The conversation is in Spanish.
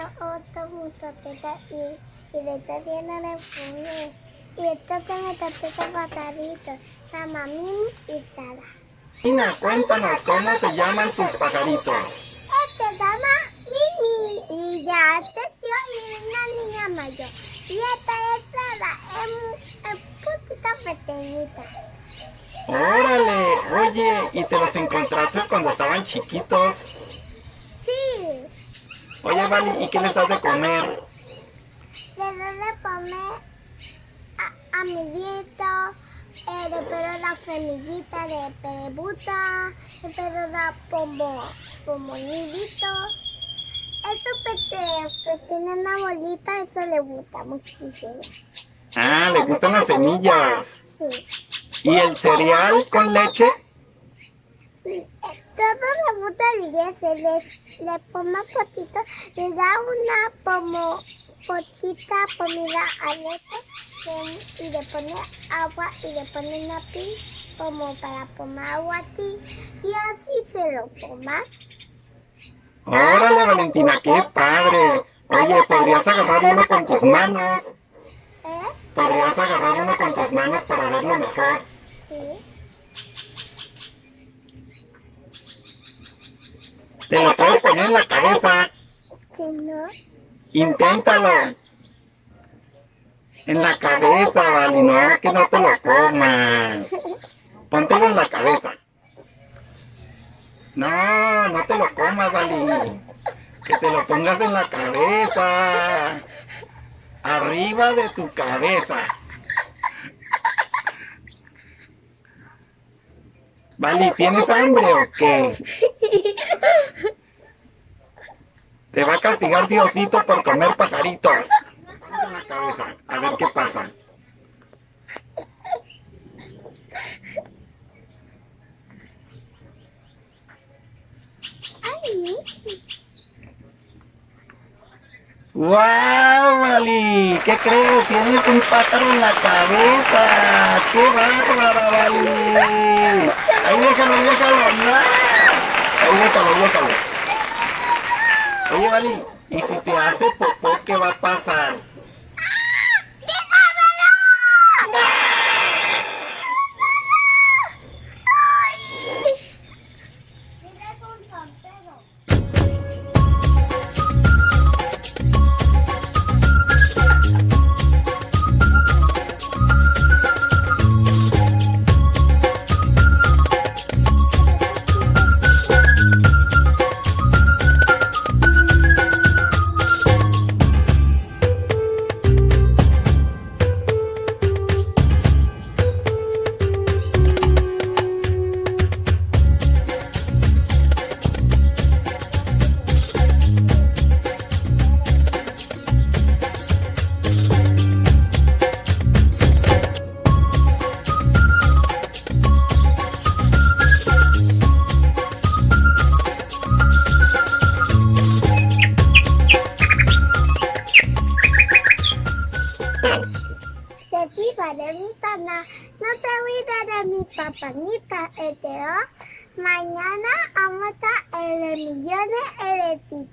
otro mutoteta y le está viendo el pone. Y entonces me topé con pajaritos, la Mimi y Sara. Nina, cuéntanos, ¿cómo se llaman tus pajaritos? Se llama Mimi y ya creció y es una niña mayor. Y esta es Sara, es poquita pequeñita. Órale, oye, ¿y te los encontraste cuando estaban chiquitos? Sí, Oye, Vali, ¿y qué les das de comer? le doy de comer a amiguitos, después la semillita de perebuta, después da como niditos. Eso que tiene una bolita, eso le gusta muchísimo. Ah, ¿le gustan las semillas? Sí. ¿Y el cereal con leche? Todo le gusta le pone potito, le da una potita comida a leche y le pone agua y le pone una pin como para tomar agua a ti y así se lo toma. Órale, Valentina, qué padre. Oye, ¿podrías agarrar uno con tus manos? ¿Podrías agarrar uno con tus manos para verlo mejor? Sí. Te lo puedes poner en la cabeza. Si no, Inténtalo. En la cabeza, Vali, no, que no te lo comas. Póntelo en la cabeza. No, no te lo comas, Vali. Que te lo pongas en la cabeza. Arriba de tu cabeza. Vali, ¿tienes hambre o qué? Te va a castigar Diosito por comer pajaritos. En la cabeza, a ver qué pasa. ay, ¡Guau, Vali! ¿Qué crees? Tienes un pájaro en la cabeza. ¡Qué bárbara, Vali! Ahí déjalo, no. Ahí déjalo. Oye, Vali, ¿y si te hace popó, qué va a pasar? se viva de mi pana, no se olvide de mi papanita, mañana vamos a estar en el millones de editores.